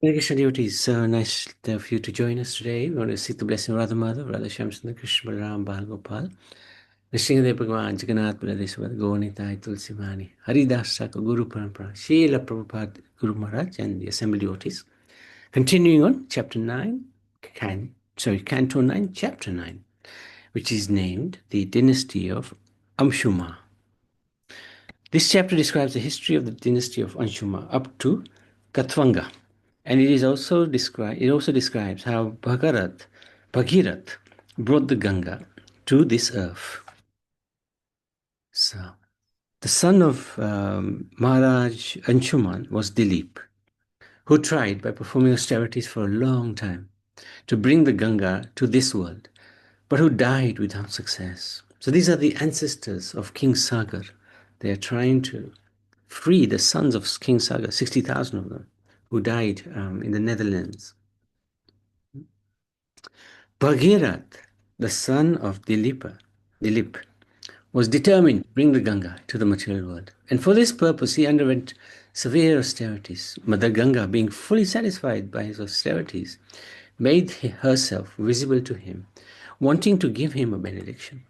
Hare Krishna devotees, so nice of you to join us today. We want to seek the blessing of Radha Madhav, Radha Shyamsundar, Krishna Balaram, Bal Gopal, Nrsimhadev Bhagavan, Jagannath Baladev Subhadra, Gauranitai, Tulsi Mani, Haridas Thakur, Guru Parampara, Srila Prabhupada, Guru Maharaj, and the assembled devotees. Continuing on, chapter 9, Canto 9, chapter 9, which is named the Dynasty of Amshuma. This chapter describes the history of the dynasty of Anshuma up to Katvanga. And it also describes how Bhagirath brought the Ganga to this earth. So, the son of Maharaj Anshuman was Dilip, who tried by performing austerities for a long time to bring the Ganga to this world, but who died without success. So these are the ancestors of King Sagar. They are trying to free the sons of King Sagar, 60,000 of them, who died in the Netherlands. Bhagirath, the son of Dilip, was determined to bring the Ganga to the material world. And for this purpose, he underwent severe austerities. Mother Ganga, being fully satisfied by his austerities, made herself visible to him, wanting to give him a benediction.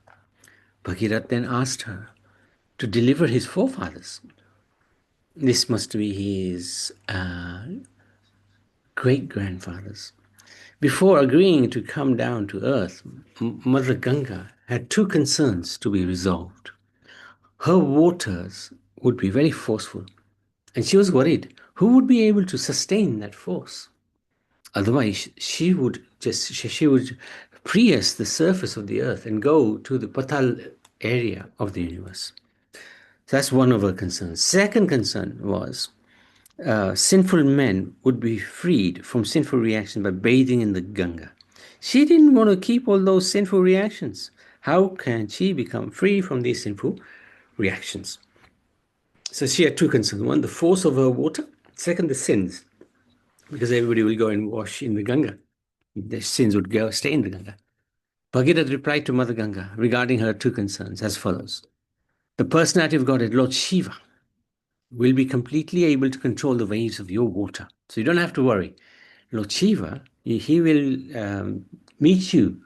Bhagirath then asked her to deliver his forefathers. This must be his great-grandfathers. Before agreeing to come down to earth, Mother Ganga had two concerns to be resolved. Her waters would be very forceful, and she was worried who would be able to sustain that force. Otherwise, she would pierce the surface of the earth and go to the Patal area of the universe. So that's one of her concerns. Second concern was sinful men would be freed from sinful reactions by bathing in the Ganga. She didn't want to keep all those sinful reactions. How can she become free from these sinful reactions? So she had two concerns. One, the force of her water. Second, the sins. Because everybody will go and wash in the Ganga. The sins would stay in the Ganga. Bhagirath replied to Mother Ganga regarding her two concerns as follows. The personality of Godhead, Lord Shiva, will be completely able to control the waves of your water. So you don't have to worry. Lord Shiva, he will meet you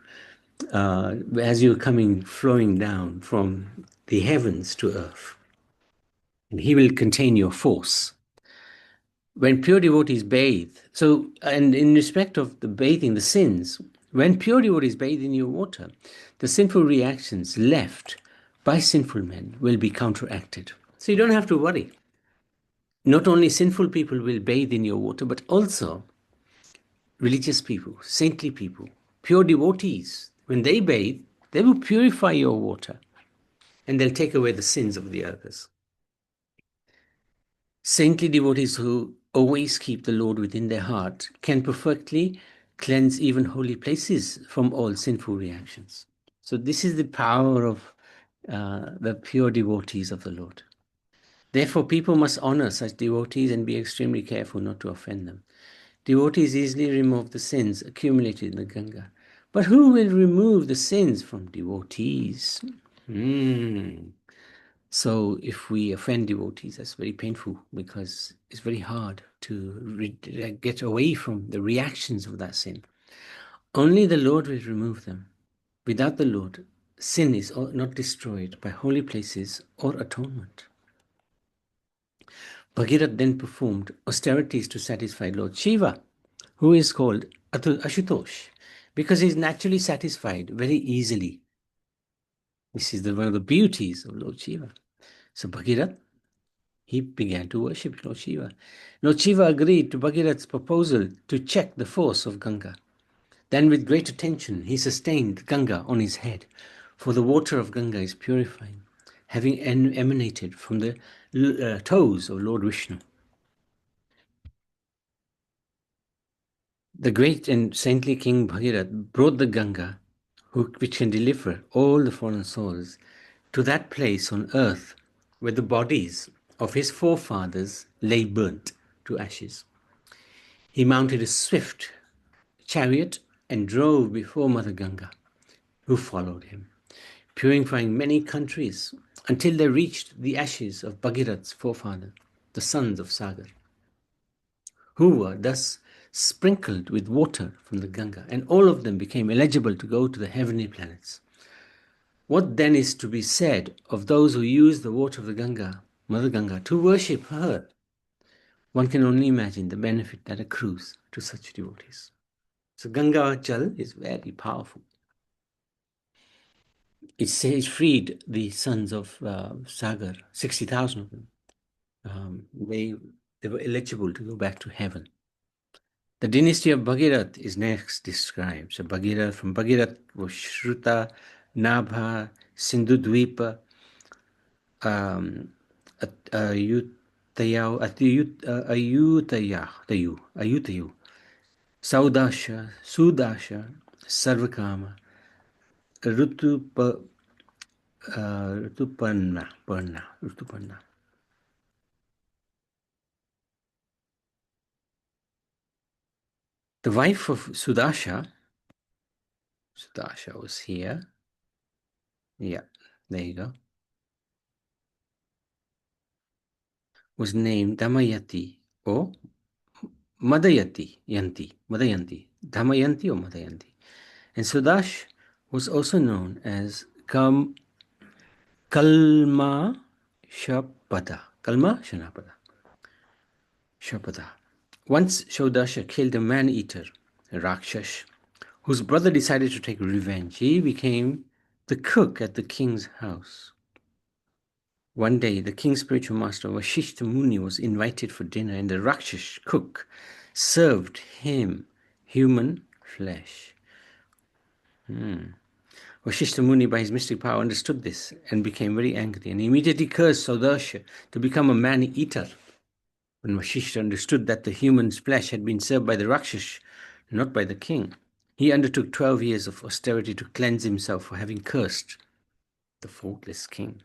as you're flowing down from the heavens to earth. And he will contain your force. When pure devotees bathe, and in respect of the bathing, the sins, when pure devotees bathe in your water, the sinful reactions left by sinful men will be counteracted. So you don't have to worry. Not only sinful people will bathe in your water, but also religious people, saintly people, pure devotees. When they bathe, they will purify your water and they'll take away the sins of the others. Saintly devotees who always keep the Lord within their heart can perfectly cleanse even holy places from all sinful reactions. So this is the power of the pure devotees of the Lord. Therefore, people must honor such devotees and be extremely careful not to offend them. Devotees easily remove the sins accumulated in the Ganga. But who will remove the sins from devotees? So if we offend devotees, that's very painful because it's very hard to get away from the reactions of that sin. Only the Lord will remove them. Without the Lord, sin is not destroyed by holy places or atonement. Bhagirath then performed austerities to satisfy Lord Shiva, who is called Ashutosh, because he is naturally satisfied very easily. This is one of the beauties of Lord Shiva. So Bhagirath, he began to worship Lord Shiva. Lord Shiva agreed to Bhagirath's proposal to check the force of Ganga. Then with great attention he sustained Ganga on his head, for the water of Ganga is purifying, having emanated from the toes of Lord Vishnu. The great and saintly King Bhagirath brought the Ganga, which can deliver all the fallen souls, to that place on earth where the bodies of his forefathers lay burnt to ashes. He mounted a swift chariot and drove before Mother Ganga, who followed him, purifying many countries until they reached the ashes of Bhagirath's forefathers, the sons of Sagar, who were thus sprinkled with water from the Ganga, and all of them became eligible to go to the heavenly planets. What then is to be said of those who use the water of the Ganga, Mother Ganga, to worship her? One can only imagine the benefit that accrues to such devotees. So Ganga Jal is very powerful. It freed the sons of Sagar, 60,000 of them. They were eligible to go back to heaven. The dynasty of Bhagirath is next described. So from Bhagirath was Shruta, Nabha, Sindhudvipa, Ayutayu, Saudasha, Sudasha, Sarvakama, Rutupanna. The wife of Sudasha was here. Yeah, there you go. Was named Damayanti or Madayanti, Damayanti or Madayanti. And Sudash was also known as Kalma Shapada. Once Shodasha killed a man-eater, a Rakshash, whose brother decided to take revenge. He became the cook at the king's house. One day, the king's spiritual master, Vashishta Muni, was invited for dinner, and the Rakshash cook served him human flesh. Vashishta Muni, by his mystic power, understood this and became very angry, and immediately cursed Saudasha to become a man-eater. When Vashishta understood that the human's flesh had been served by the Rakshash, not by the king, he undertook 12 years of austerity to cleanse himself for having cursed the faultless king.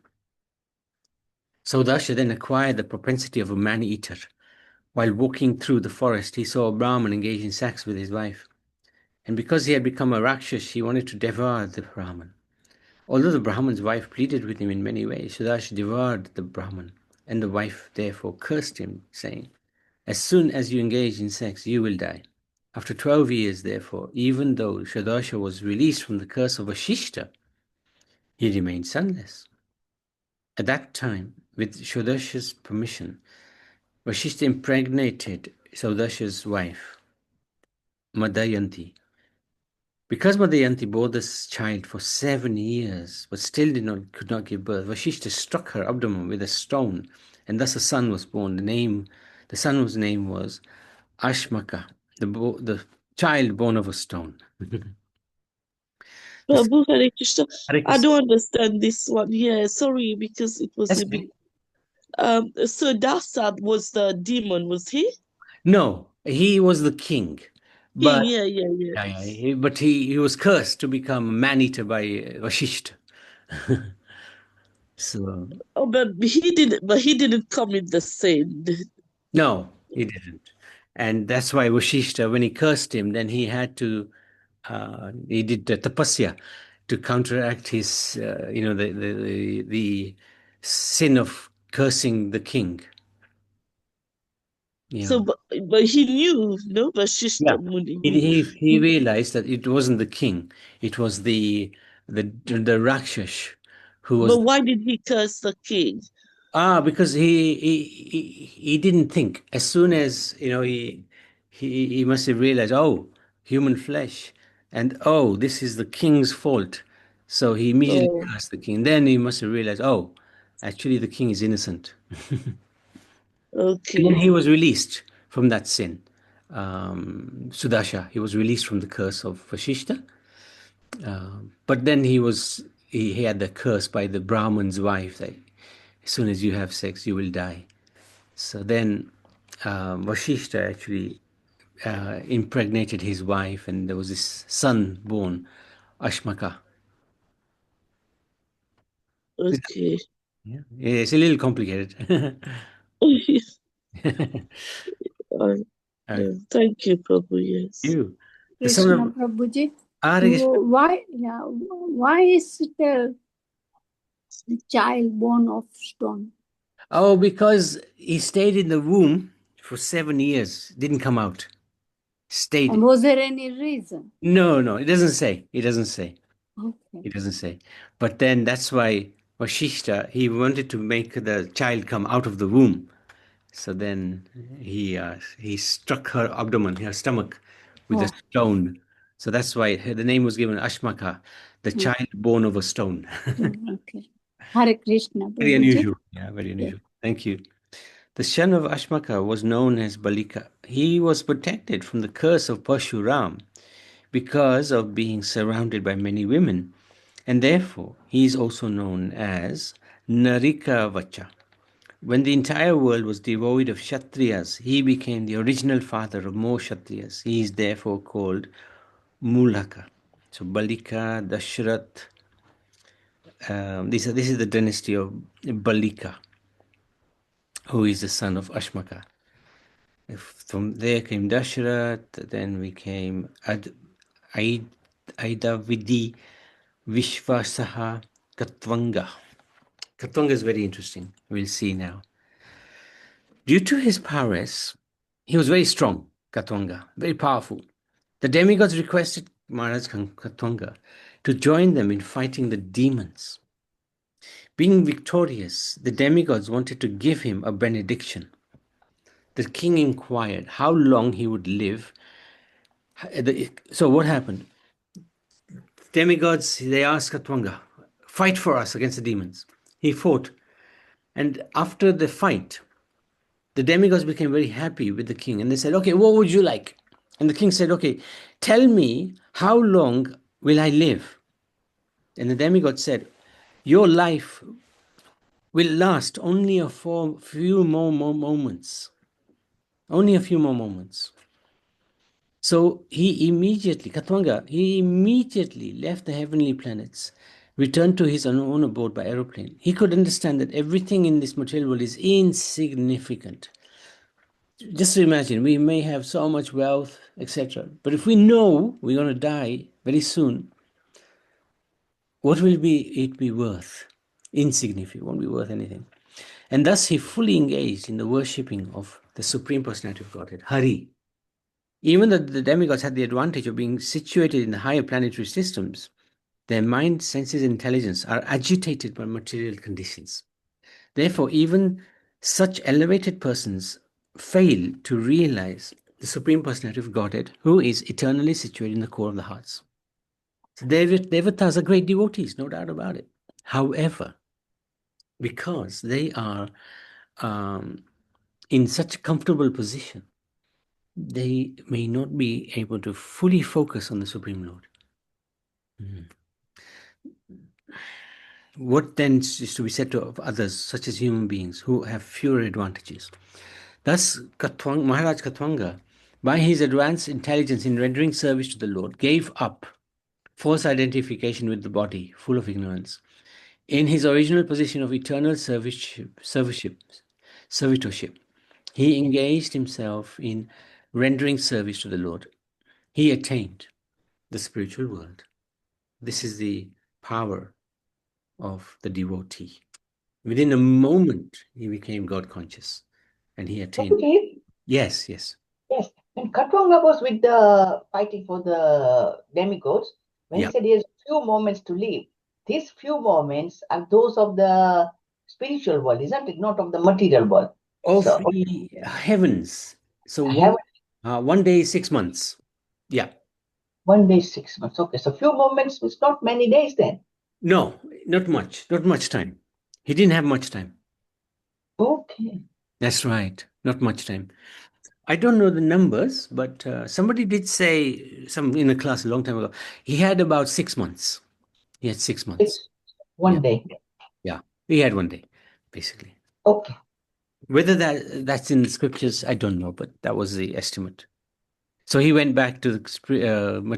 Saudasha then acquired the propensity of a man-eater. While walking through the forest, he saw a Brahman engaged in sex with his wife. And because he had become a Rakshash, he wanted to devour the Brahman. Although the Brahman's wife pleaded with him in many ways, Saudasha devoured the Brahman, and the wife therefore cursed him, saying, "As soon as you engage in sex, you will die." After 12 years, therefore, even though Saudasha was released from the curse of Vashishta, he remained sonless. At that time, with Saudasha's permission, Vashishta impregnated Saudasha's wife, Madayanti. Because Madayanti bore this child for 7 years, but still could not give birth, Vashishta struck her abdomen with a stone, and thus a son was born. The son's name was Ashmaka, the child born of a stone. Prabhu Hare Krishna. Hare I Krishna. don't understand this one. Yeah, sorry, because it was That's a bit. okay. So Dasad was the demon, was he? No, he was the king, King, but yeah. he was cursed to become a man-eater by Vashishta. So Oh, but he didn't come in the same. no, he didn't. And that's why Vashishta, when he cursed him, then he did the tapasya to counteract his, the sin of cursing the king. Yeah. But he knew, no, Yeah. Vashishta Muni. He realized that it wasn't the king, it was the Rakshash who was. But why did he curse the king? Because he didn't think. As soon as he must have realized, oh, human flesh, and oh, this is the king's fault. So he immediately Oh, cursed the king. Then he must have realized, oh, actually the king is innocent. And then okay, he was released from that sin. Sudasha, he was released from the curse of Vashishta. But then he had the curse by the Brahman's wife that as soon as you have sex, you will die. So then Vashishta actually impregnated his wife, and there was this son born, Ashmaka. okay. Yeah, it's a little complicated. Uh, Uh, thank you, Prabhu. Yes. you, the son Krishna of Prabhuji. Arish. Why is the child born of stone? Oh, because he stayed in the womb for 7 years, didn't come out. stayed. And was there any reason? No, it doesn't say. It doesn't say. Okay. It doesn't say. But then that's why Vashishta, he wanted to make the child come out of the womb. So then he struck her abdomen, her stomach, with a Oh, stone. So that's why the name was given Ashmaka, the child born of a stone. okay. Hare Krishna, Very Prabhuji. unusual. Yeah, very Yes. unusual. Thank you. The son of Ashmaka was known as Balika. He was protected from the curse of Parshuram because of being surrounded by many women, and therefore he is also known as Narika Vacha. When the entire world was devoid of Kshatriyas, he became the original father of more Kshatriyas. He is therefore called Mulaka. So Balika, Dashrath, this is the dynasty of Balika, who is the son of Ashmaka. From there came Dashrath, then we came Aidavidi, Vishvasaha, Katvanga. Katvanga is very interesting. We'll see now. Due to his prowess, he was very strong, Katvanga, very powerful. The demigods requested Maharaj Katvanga to join them in fighting the demons. Being victorious, the demigods wanted to give him a benediction. The king inquired how long he would live. So what happened? Demigods, they asked Katvanga, fight for us against the demons. He fought. And after the fight, the demigods became very happy with the king and they said, okay, what would you like? And the king said, okay, tell me how long will I live? And the demigod said, your life will last only a few more moments. Only a few more moments. So Katwanga, he immediately left the heavenly planets, returned to his own abode by aeroplane. He could understand that everything in this material world is insignificant. Just imagine, we may have so much wealth, etc. But if we know we're going to die very soon, what will it be worth? Insignificant, won't be worth anything. And thus he fully engaged in the worshipping of the Supreme Personality of Godhead, Hari. Even though the demigods had the advantage of being situated in the higher planetary systems, their mind, senses, and intelligence are agitated by material conditions. Therefore, even such elevated persons fail to realize the Supreme Personality of Godhead, who is eternally situated in the core of the hearts. So Devatas are great devotees, no doubt about it. However, because they are in such a comfortable position, they may not be able to fully focus on the Supreme Lord. What then is to be said of others, such as human beings, who have fewer advantages? Thus, Maharaj Katwanga, by his advanced intelligence in rendering service to the Lord, gave up false identification with the body, full of ignorance. In his original position of eternal servitorship, he engaged himself in rendering service to the Lord. He attained the spiritual world. This is the power of the devotee. Within a moment, he became God conscious and he attained. Okay. Yes. Yes. And Katwanga was with the fighting for the demigods. When Yeah. he said he has few moments to live, these few moments are those of the spiritual world, isn't it? Not of the material world. Of So, the heavens. So Heaven. one day is 6 months. Yeah. 1 day, 6 months. Okay, so few moments is not many days then. No, not much. Not much time. He didn't have much time. Okay. That's right. Not much time. I don't know the numbers, but somebody did say in a class a long time ago, he had about 6 months. He had 6 months. It's 1 day. Yeah. He had 1 day, basically. Okay. Whether that's in the scriptures, I don't know, but that was the estimate. So he went back to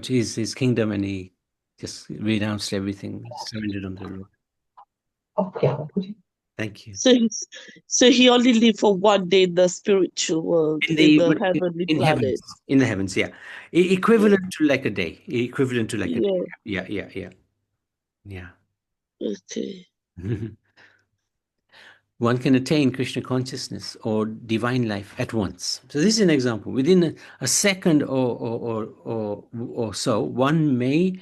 his kingdom and he just renounced everything, surrendered unto the Lord. Okay. Thank you. So he only lived for 1 day in the spiritual world, in the heavenly planet. In the heavens, yeah. Equivalent to like a day. Equivalent to like a day. Yeah. Okay. one can attain Krishna consciousness or divine life at once. So this is an example. Within a second or so, one may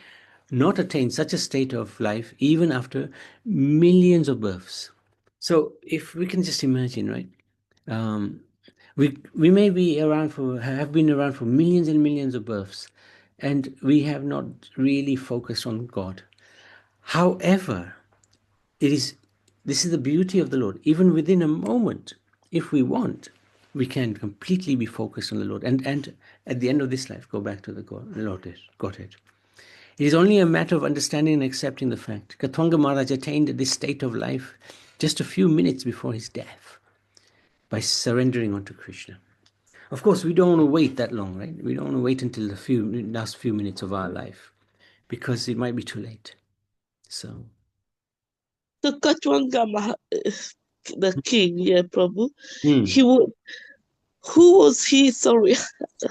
not attain such a state of life even after millions of births. So if we can just imagine, right? We may be have been around for millions and millions of births, and we have not really focused on God. However, this is the beauty of the Lord. Even within a moment, if we want, we can completely be focused on the Lord, and at the end of this life, go back to the Godhead. It is only a matter of understanding and accepting the fact. Katwanga Maharaj attained this state of life just a few minutes before his death by surrendering onto Krishna. Of course, we don't want to wait that long, right? We don't want to wait until the last few minutes of our life, because it might be too late. So the Katwanga, the king, yeah, Prabhu. Hmm. He would. Who was he? Sorry,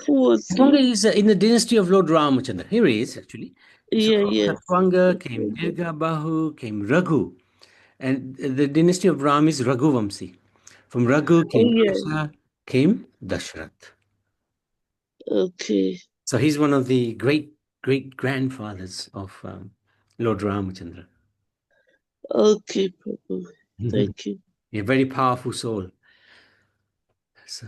who was Katwanga he? is in the dynasty of Lord Ramachandra. Here he is, actually. So Yeah, from yeah. Katwanga came Dirga Bahu, came Raghu. And the dynasty of Ram is Raghu Vamsi. From Raghu Oh, came yeah. Kamsa, came Dashrath. Okay. So he's one of the great grandfathers of Lord Ramachandra. Okay, Prabhu. Thank you. A very powerful soul. So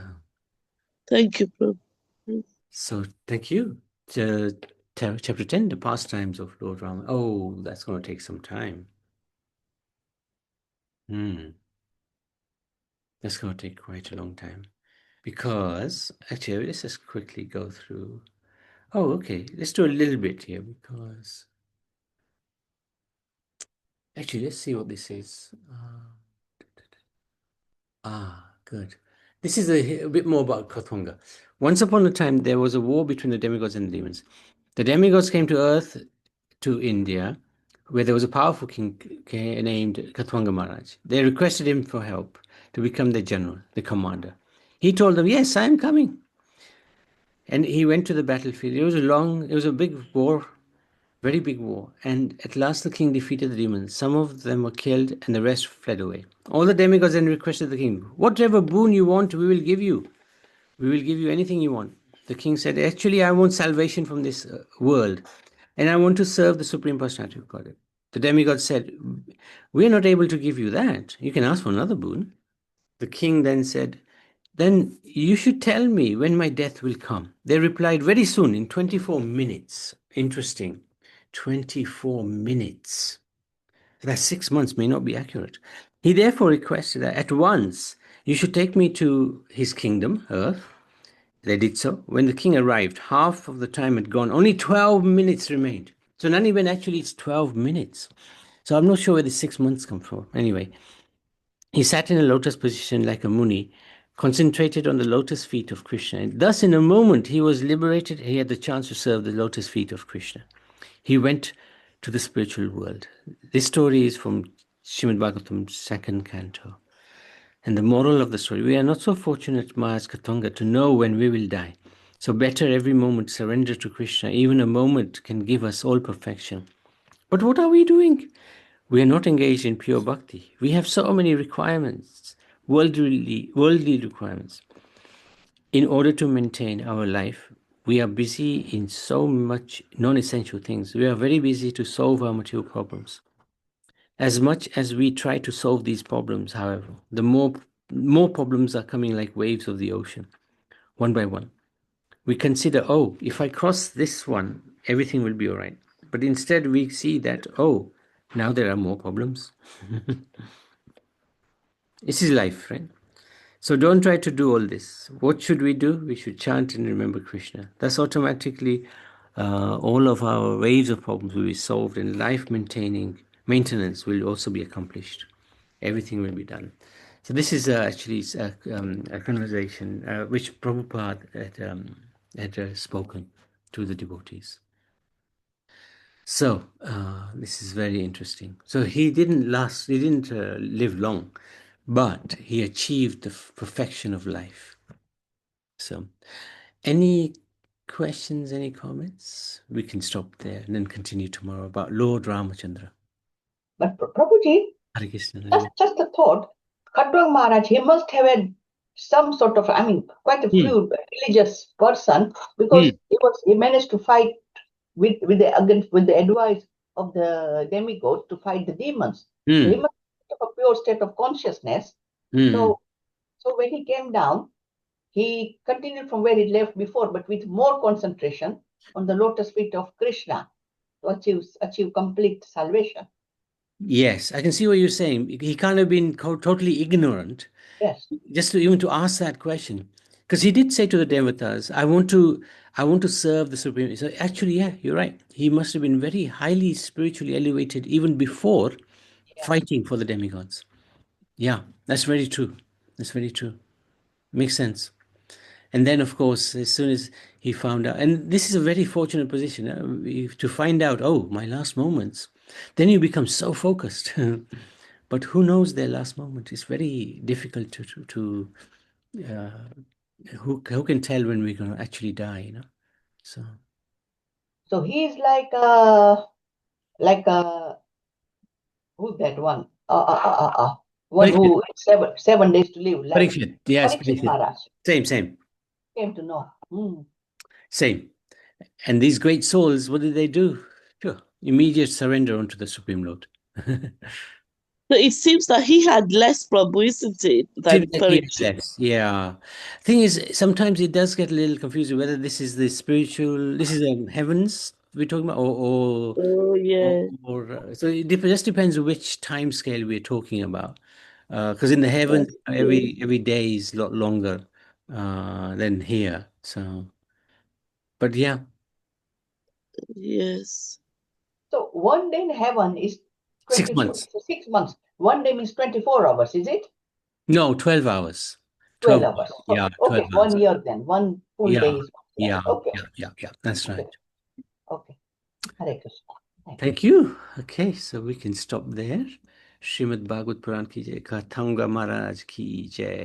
Thank you, Prabhu. So thank you. Chapter 10, the pastimes of Lord Rama. Oh, that's going to take some time. That's going to take quite a long time. Because, actually, let's just quickly go through. Oh, okay. Let's do a little bit here because... Actually, let's see what this is. Good. This is a bit more about Kathunga. Once upon a time, there was a war between the demigods and the demons. The demigods came to Earth, to India, where there was a powerful king named Kathwanga Maharaj. They requested him for help to become the general, the commander. He told them, yes, I am coming. And he went to the battlefield. It was a big war, very big war. And at last the king defeated the demons. Some of them were killed and the rest fled away. All the demigods then requested the king, whatever boon you want, we will give you. We will give you anything you want. The king said, actually, I want salvation from this world. And I want to serve the Supreme Personality of Godhead. The demigod said, we are not able to give you that. You can ask for another boon. The king then said, then you should tell me when my death will come. They replied, very soon, in 24 minutes. Interesting. 24 minutes. That 6 months may not be accurate. He therefore requested that at once you should take me to his kingdom, Earth. They did so. When the king arrived, half of the time had gone. Only 12 minutes remained. So not even actually it's 12 minutes. So I'm not sure where the 6 months come from. Anyway, he sat in a lotus position like a muni, concentrated on the lotus feet of Krishna. And thus, in a moment, he was liberated. He had the chance to serve the lotus feet of Krishna. He went to the spiritual world. This story is from Srimad Bhagavatam, 2nd Canto. And the moral of the story, we are not so fortunate, Maharaj Katonga, to know when we will die. So better every moment surrender to Krishna. Even a moment can give us all perfection. But what are we doing? We are not engaged in pure bhakti. We have so many requirements, worldly requirements. In order to maintain our life, we are busy in so much non-essential things. We are very busy to solve our material problems. As much as we try to solve these problems, however, the more problems are coming like waves of the ocean, one by one. We consider, oh, if I cross this one, everything will be all right. But instead we see that, oh, now there are more problems. This is life, right? So don't try to do all this. What should we do? We should chant and remember Krishna. Thus automatically all of our waves of problems will be solved, and life maintenance will also be accomplished. Everything will be done. So this is actually a conversation which Prabhupada had spoken to the devotees. So this is very interesting. So he didn't live long, but he achieved the perfection of life. So any questions, any comments? We can stop there and then continue tomorrow about Lord Ramachandra. But Prabhuji, Hare Krishna. just a thought. Khatwang Maharaj, he must have had some sort of, quite a few religious person, because he managed to fight with the advice of the demigod to fight the demons. So he must have a pure state of consciousness. So when he came down, he continued from where he left before, but with more concentration on the lotus feet of Krishna to achieve complete salvation. Yes, I can see what you're saying. He can't have been totally ignorant. Yes. Just even to ask that question, because he did say to the devatas, I want to serve the supreme. So actually, yeah, you're right. He must have been very highly spiritually elevated even before fighting for the demigods. Yeah, that's very true. That's very true. Makes sense. And then, of course, as soon as he found out, and this is a very fortunate position to find out, oh, my last moments, then you become so focused. But who knows their last moment? It's very difficult to who can tell when we're going to actually die, you know? So he's like who's that one? One who 7 days to live. Like Parikshit. Yes, Parikshit Maharaj. Same. Came to know. Same. And these great souls, what did they do? Sure. Immediate surrender unto the Supreme Lord. So it seems that he had less Prabhu, isn't it? Than Parikshit. Yeah. Thing is, sometimes it does get a little confusing whether this is the spiritual, this is heavens we're talking about, Oh, yeah. so it just depends which time scale we're talking about. Because in the heavens, every day is a lot longer than here. So, but yeah. Yes. So 1 day in heaven is 6 months. 6 months. 1 day means 24 hours, is it? No, 12 hours. 12 hours. Yeah. Okay, 1 year then. 1 full day is 1 year. Yeah. That's right. Okay. Hare Krishna. Thank you. Okay, so we can stop there. Srimad Bhagavad Puran ki jai, Kathanga Maharaj ki jai.